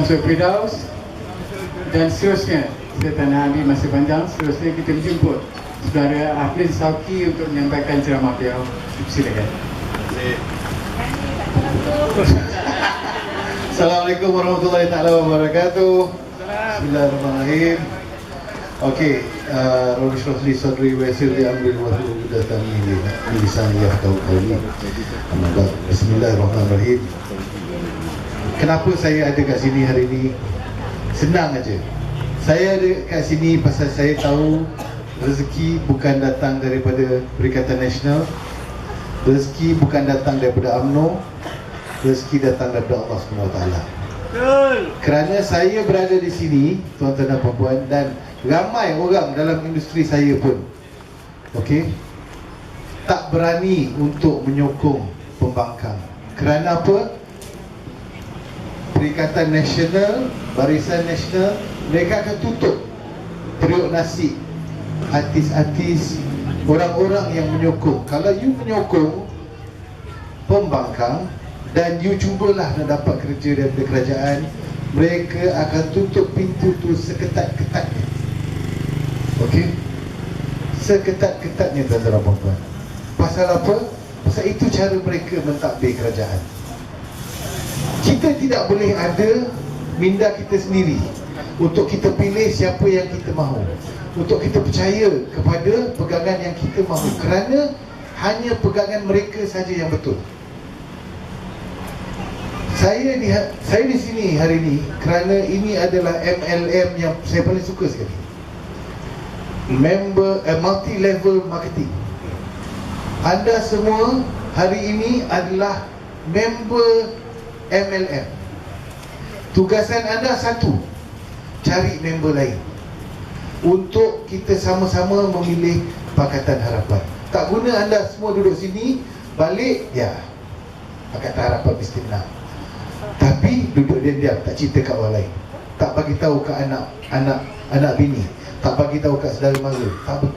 Firdaus, dan seterusnya kita tak nak ambil masa panjang. Seterusnya kita menjemput Saudara Hafliz Sauki untuk menyampaikan ceramah beliau. Silakan. Assalamualaikum warahmatullahi taala wabarakatuh. Bismillahirrahmanirrahim. Okey, Rabbi shrah li sadri wa yassir li amri wahlul 'uqdatam min lisani yafqahu qawli. Amma ba'd. Bismillahirrahmanirrahim. Kenapa saya ada kat sini hari ini? Senang aja. Saya ada kat sini pasal saya tahu rezeki bukan datang daripada Perikatan Nasional. Rezeki bukan datang daripada UMNO. Rezeki datang daripada Allah SWT. Kerana saya berada di sini, tuan-tuan dan puan-puan, dan ramai orang dalam industri saya pun, okey, tak berani untuk menyokong pembangkang. Kerana apa? Perikatan Nasional, Barisan Nasional, mereka akan tutup periuk nasi artis-artis, orang-orang yang menyokong. Kalau you menyokong pembangkang dan you cubalah nak dapat kerja daripada kerajaan, mereka akan tutup pintu tu seketat-ketatnya. Okey? Seketat-ketatnya, tuan-tuan dan puan-puan. Pasal apa? Pasal itu cara mereka mentadbir kerajaan. Kita tidak boleh ada minda kita sendiri untuk kita pilih siapa yang kita mahu, untuk kita percaya kepada pegangan yang kita mahu, kerana hanya pegangan mereka saja yang betul. Saya di sini hari ini kerana ini adalah MLM yang saya paling suka sekali. Multi level marketing. Anda semua hari ini adalah member MLM. Tugasan anda satu, cari member lain untuk kita sama-sama memilih Pakatan Harapan. Tak guna anda semua duduk sini, balik, ya, Pakatan Harapan mesti menang, tapi duduk diam-diam, tak cerita kat orang lain, tak bagi tahu kat anak bini, tak bagi tahu kat saudara mara,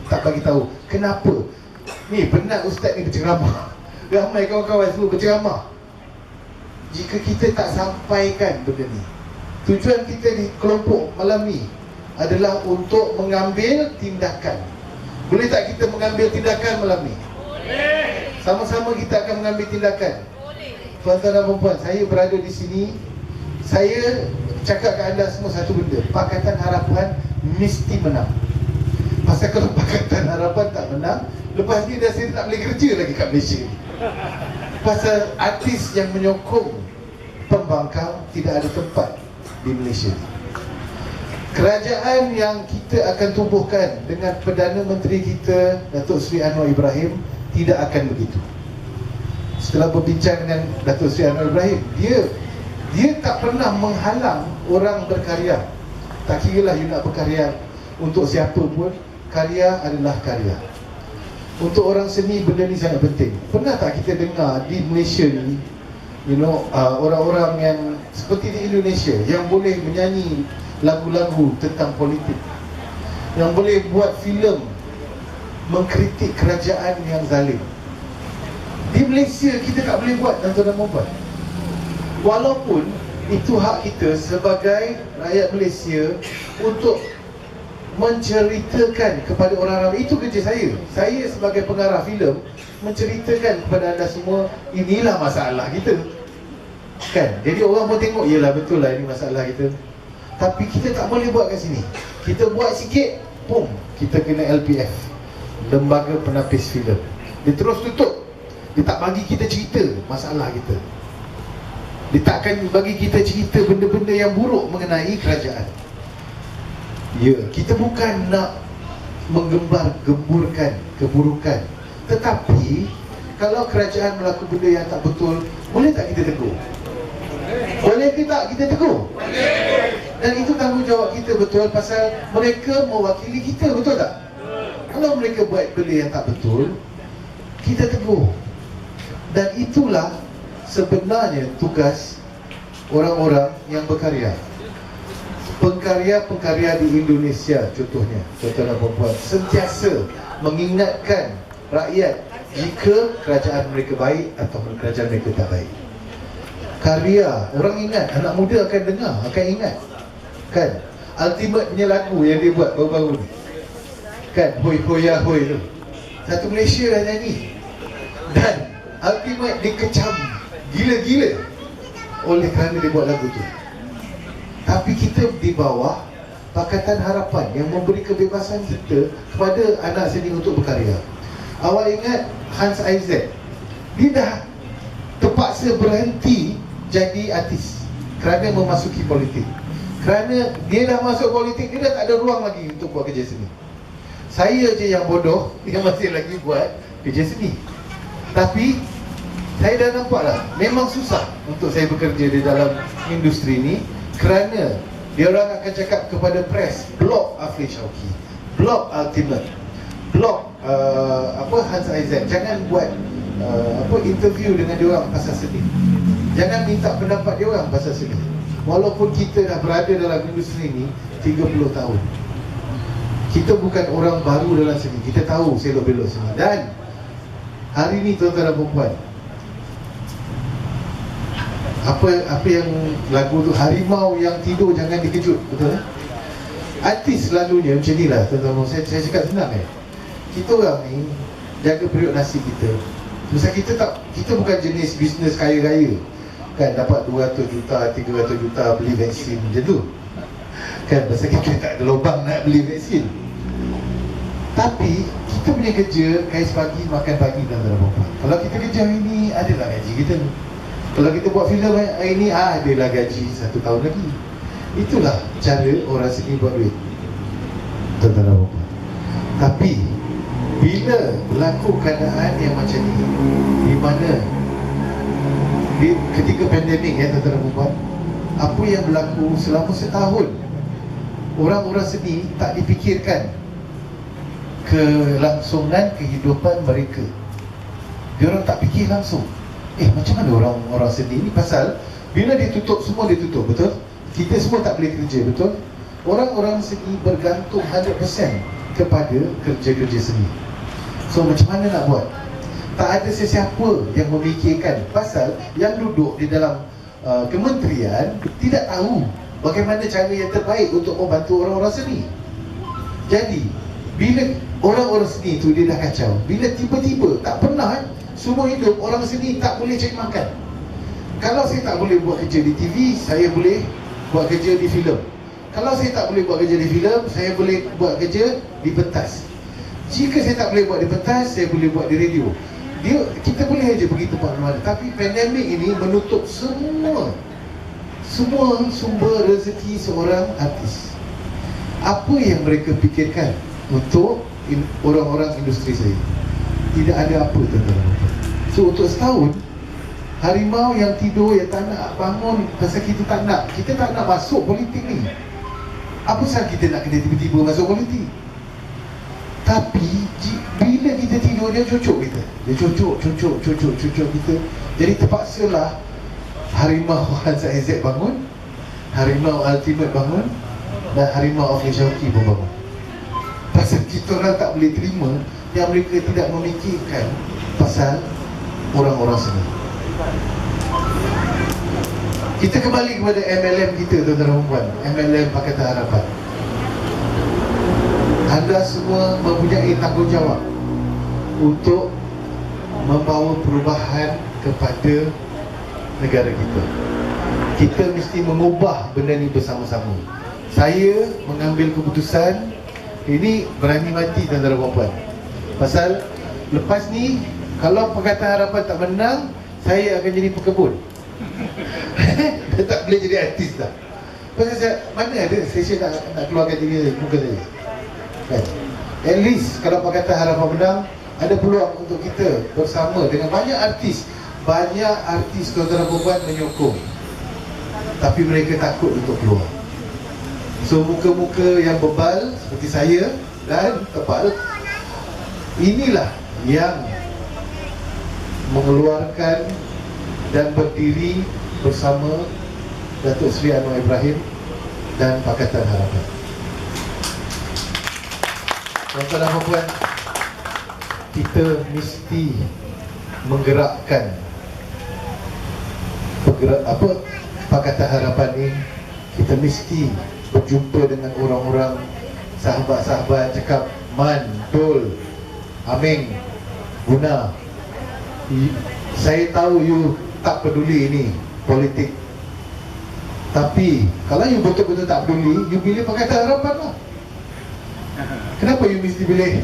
tak bagi tahu kenapa. Ni penat ustaz ni berceramah, ramai kawan-kawan semua berceramah. Jika kita tak sampaikan benda ni, tujuan kita di kelompok malam ni adalah untuk mengambil tindakan. Boleh tak kita mengambil tindakan malam ni? Boleh. Sama-sama kita akan mengambil tindakan. Tuan-tuan dan puan-puan, saya berada di sini, saya cakap kat anda semua satu benda, Pakatan Harapan mesti menang. Pasal kalau Pakatan Harapan tak menang, lepas ni dah saya tak boleh kerja lagi kat Malaysia. Pasal artis yang menyokong pembangkang tidak ada tempat di Malaysia. Kerajaan yang kita akan tubuhkan dengan Perdana Menteri kita Datuk Seri Anwar Ibrahim tidak akan begitu. Setelah berbincang dengan Datuk Seri Anwar Ibrahim, dia tak pernah menghalang orang berkarya. Tak kiralah you nak berkarya untuk siapa pun, karya adalah karya. Untuk orang seni, benda ni sangat penting. Pernah tak kita dengar di Malaysia ni, orang-orang yang seperti di Indonesia yang boleh menyanyi lagu-lagu tentang politik, yang boleh buat filem mengkritik kerajaan yang zalim? Di Malaysia kita tak boleh buat, tuan-tuan dan puan. Walaupun itu hak kita sebagai rakyat Malaysia untuk menceritakan kepada orang ramai. Itu kerja saya. Saya sebagai pengarah filem menceritakan kepada anda semua, inilah masalah kita, kan? Jadi orang pun tengok, yelah betul lah ini masalah kita. Tapi kita tak boleh buat kat sini. Kita buat sikit, pum, kita kena LPF, Lembaga Penapis Filem. Dia terus tutup. Dia tak bagi kita cerita masalah kita. Dia takkan bagi kita cerita benda-benda yang buruk mengenai kerajaan. Ya, kita bukan nak menggembar-gemburkan keburukan, tetapi kalau kerajaan melakukan benda yang tak betul, boleh tak kita tegur? Boleh ke tak kita tegur? Boleh. Dan itu tanggungjawab kita, betul, pasal mereka mewakili kita, betul tak? Kalau mereka buat benda yang tak betul, kita tegur. Dan itulah sebenarnya tugas orang-orang yang berkarya. Pengkarya-pengkarya di Indonesia contohnya, tuan-tuan dan puan-puan, sentiasa mengingatkan rakyat jika kerajaan mereka baik atau kerajaan mereka tak baik. karya. Orang ingat, anak muda akan dengar, akan ingat. Kan? Ultimate punya lagu yang dia buat baru-baru ni. Kan? Hoi Hoya Hoi tu. Satu Malaysia dah nyanyi. Dan Ultimate dikecam gila-gila oleh kerana dia buat lagu tu. Tapi kita di bawah Pakatan Harapan yang memberi kebebasan kita kepada anak seni untuk berkarya. Awak ingat Hans Isaac? Dia dah terpaksa berhenti jadi artis kerana memasuki politik. Kerana dia dah masuk politik, dia dah tak ada ruang lagi untuk buat kerja seni. Saya je yang bodoh yang masih lagi buat kerja seni. Tapi saya dah nampak lah, memang susah untuk saya bekerja di dalam industri ni. Kerana dia orang akan cakap kepada press, blok Afri Shauki, blok Ultimate, blok Hans Isaac, jangan buat interview dengan dia orang pasal seni. Jangan minta pendapat dia orang pasal seni. Walaupun kita dah berada dalam industri ni 30 tahun, kita bukan orang baru dalam seni. Kita tahu selok-belok seni. Dan hari ni tuan-tuan dan puan-puan, apa yang lagu tu, harimau yang tidur jangan dikejut, betul tak? Artis selalunya macam ni lah tuan-tuan. Saya cakap senang kita orang ni jaga periuk nasi kita. Sebab kita bukan jenis bisnes kaya-raya kan, dapat 200 juta, 300 juta beli vaksin macam tu kan, pasal kita tak ada lubang nak beli vaksin. Tapi kita punya kerja, kais pagi makan pagi dan tuan-tuan. Kalau kita kerja hari ni, adalah gaji kita. Kalau kita buat filem hari ni, adalah gaji 1 tahun lagi. Itulah cara orang sini buat duit, tuan-tuan. Tapi bila berlaku keadaan yang macam ni, di mana ketika pandemik tuan-tuan, apa yang berlaku selama setahun, orang-orang seni tak dipikirkan kelangsungan kehidupan mereka. Diorang tak fikir langsung, macam mana orang-orang seni ni, pasal bila ditutup, semua ditutup, betul? Kita semua tak boleh kerja, betul? Orang-orang seni bergantung 100% kepada kerja-kerja seni. So macam mana nak buat? Tak ada sesiapa yang memikirkan, pasal yang duduk di dalam kementerian tidak tahu bagaimana cara yang terbaik untuk membantu orang-orang seni. Jadi bila orang-orang seni tu dia dah kacau, bila tiba-tiba tak pernah semua hidup orang seni tak boleh cari makan. Kalau saya tak boleh buat kerja di TV, saya boleh buat kerja di filem. Kalau saya tak boleh buat kerja di filem, saya boleh buat kerja di pentas. Jika saya tak boleh buat di pentas, saya boleh buat di radio. Kita boleh aja pergi tempat mana. Tapi pandemik ini menutup semua sumber rezeki seorang artis. Apa yang mereka fikirkan untuk orang-orang industri saya? Tidak ada apa, tuan-tuan. So untuk setahun, harimau yang tidur, yang tak nak bangun, pasal kita tak nak masuk politik ni. Apa sahaja kita nak kena tiba-tiba masuk politik? Tapi bila kita tidur, dia cucuk kita. Dia cucuk kita. Jadi terpaksalah harimau Hans Isaac bangun, harimau Ultimate bangun, dan harimau Afri Shauki pun bangun. Pasal kita orang tak boleh terima yang mereka tidak memikirkan pasal orang-orang seni. Kita kembali kepada MLM kita, tuan-tuan dan puan. MLM Pakatan Harapan. Anda semua mempunyai tanggungjawab untuk membawa perubahan kepada negara kita. Kita mesti mengubah benda ni bersama-sama. Saya mengambil keputusan ini berani mati, tuan-tuan dan puan. Pasal lepas ni, kalau Pakatan Harapan tak menang, saya akan jadi pekebun. Dia tak boleh jadi artis dah. Pasal mana ada saya nak keluarkan diri muka saya kan? At least kalau Pakatan Harapan menang, ada peluang untuk kita bersama dengan banyak artis. Banyak artis, tuan-tuan dan puan, menyokong, tapi mereka takut untuk keluar. So muka-muka yang bebal seperti saya dan tebal, inilah yang mengeluarkan dan berdiri bersama Datuk Seri Anwar Ibrahim dan Pakatan Harapan. Tuan-tuan dan puan, kita mesti menggerakkan Pakatan Harapan ni, kita mesti berjumpa dengan orang-orang, sahabat-sahabat, cakap Man, Tol, Aming, Guna, saya tahu you tak peduli ini politik, tapi kalau you betul-betul tak peduli, you pilih Pakatan Harapan lah. Kenapa you mesti pilih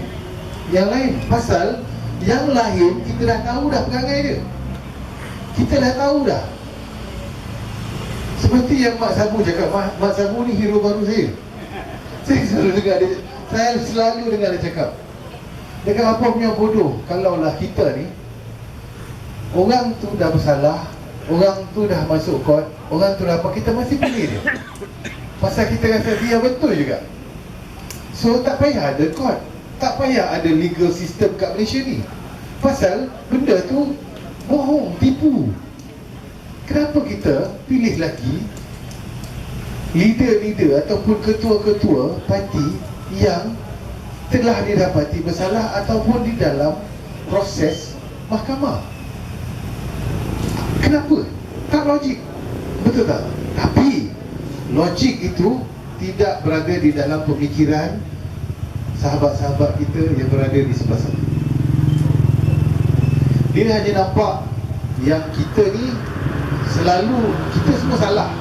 yang lain? Pasal yang lain kita dah tahu dah perangai dia, kita dah tahu dah. Seperti yang Mak Sabu cakap, Mak Sabu ni hero baru saya. Saya selalu dengar dia cakap, dengan apa punya bodoh, kalaulah kita ni, orang tu dah bersalah, orang tu dah masuk court, orang tu dah apa, kita masih pilih dia. Pasal kita rasa dia betul juga. So tak payah ada court, tak payah ada legal system kat Malaysia ni. Pasal benda tu bohong, tipu. Kenapa kita pilih lagi leader-leader ataupun ketua-ketua parti yang telah didapati bersalah ataupun di dalam proses mahkamah? Kenapa? Tak logik, betul tak? Tapi logik itu tidak berada di dalam pemikiran sahabat-sahabat kita yang berada di sebelah sana. Dia hanya nampak yang kita ni selalu, kita semua salah,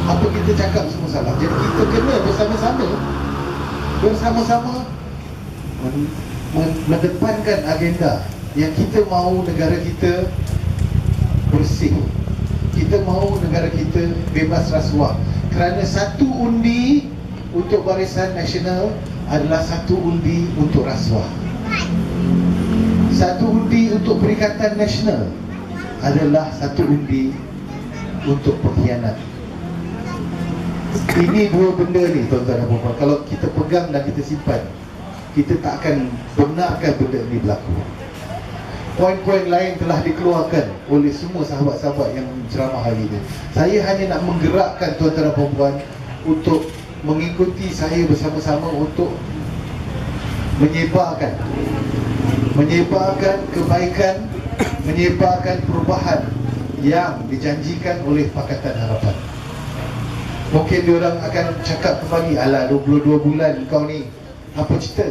apa kita cakap semua salah. Jadi kita kena bersama-sama mendepankan agenda yang kita mahu negara kita bersih, kita mahu negara kita bebas rasuah. Kerana satu undi untuk Barisan Nasional adalah satu undi untuk rasuah. Satu undi untuk Perikatan Nasional adalah satu undi untuk pengkhianat. Ini dua benda ni, tuan-tuan dan puan-puan, kalau kita pegang dan kita simpan, kita tak akan benarkan benda ni berlaku. Poin-poin lain telah dikeluarkan oleh semua sahabat-sahabat yang ceramah hari ini. Saya hanya nak menggerakkan tuan-tuan dan puan-puan untuk mengikuti saya bersama-sama untuk menyebarkan kebaikan, menyebarkan perubahan yang dijanjikan oleh Pakatan Harapan. Mungkin diorang akan cakap kembali, alah 22 bulan kau ni, apa cerita?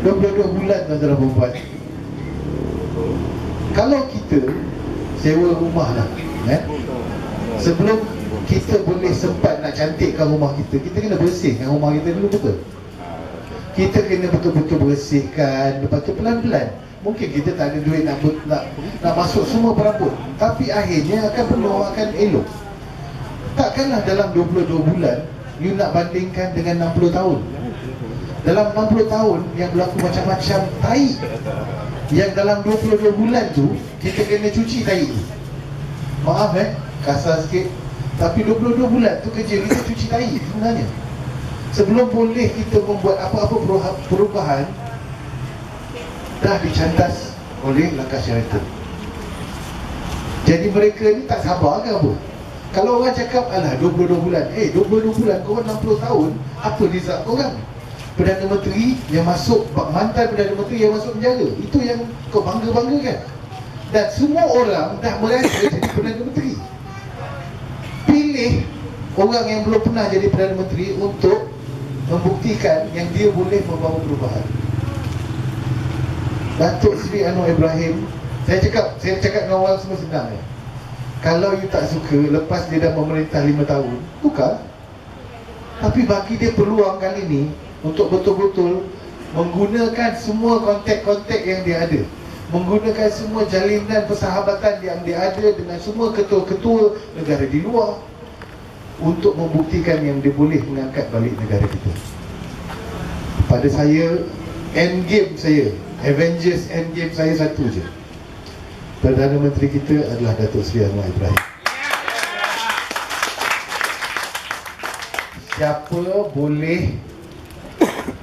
22 bulan tuan-tuan dan puan-puan. Kalau kita sewa rumah lah, sebelum kita boleh sempat nak cantikkan rumah kita, kita kena bersihkan rumah kita dulu, betul? Kita kena betul-betul bersihkan. Lepas tu pelan-pelan, mungkin kita tak ada duit nak masuk semua perabot, tapi akhirnya akan elok. Takkanlah dalam 22 bulan you nak bandingkan dengan 60 tahun. Dalam 60 tahun yang berlaku macam-macam tai, yang dalam 22 bulan tu kita kena cuci tai tu. Maaf kasar sikit, tapi 22 bulan tu kerja kita cuci tai sebenarnya. Sebelum boleh kita membuat apa-apa perubahan, dah dicantas oleh langkah syarikat. Jadi mereka ni tak sabar ke apa? Kalau orang cakap, alah 22 bulan, 22 bulan, korang 60 tahun, apa result korang? Perdana Menteri yang masuk, mantan Perdana Menteri yang masuk penjara, itu yang kau bangga-banggakan. Dan semua orang dah merasa jadi Perdana Menteri. Pilih orang yang belum pernah jadi Perdana Menteri untuk membuktikan yang dia boleh membawa perubahan. Datuk Seri Anwar Ibrahim, saya cakap dengan orang semua senang kalau you tak suka, lepas dia dah memerintah 5 tahun, tukar. Tapi bagi dia peluang kali ni untuk betul-betul menggunakan semua kontak-kontak yang dia ada, menggunakan semua jalinan persahabatan yang dia ada dengan semua ketua-ketua negara di luar, untuk membuktikan yang dia boleh mengangkat balik negara kita. Pada saya, endgame saya, Avengers endgame saya satu je. Perdana Menteri kita adalah Datuk Seri Anwar Ibrahim. Siapa boleh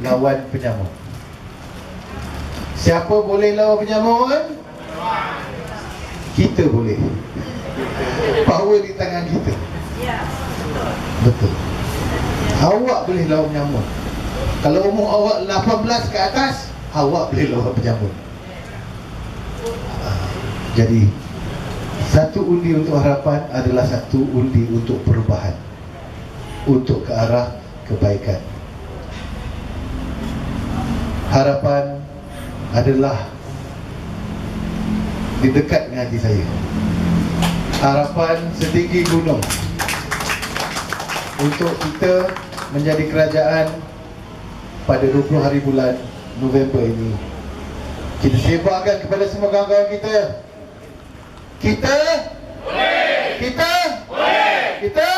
lawan penyamun? Siapa boleh lawan penyamun? Kita boleh. Power di tangan kita. Betul. Awak boleh lawan penyamun. Kalau umur awak 18 ke atas, awak boleh lawan penyamun. Jadi Satu undi untuk harapan adalah satu undi untuk perubahan, untuk ke arah kebaikan. Harapan adalah di dekat dengan hati saya. Harapan setinggi gunung untuk kita menjadi kerajaan pada 20 hari bulan November ini. Kita sebarkan kepada semua kawan-kawan kita. Kita boleh. Kita boleh. Kita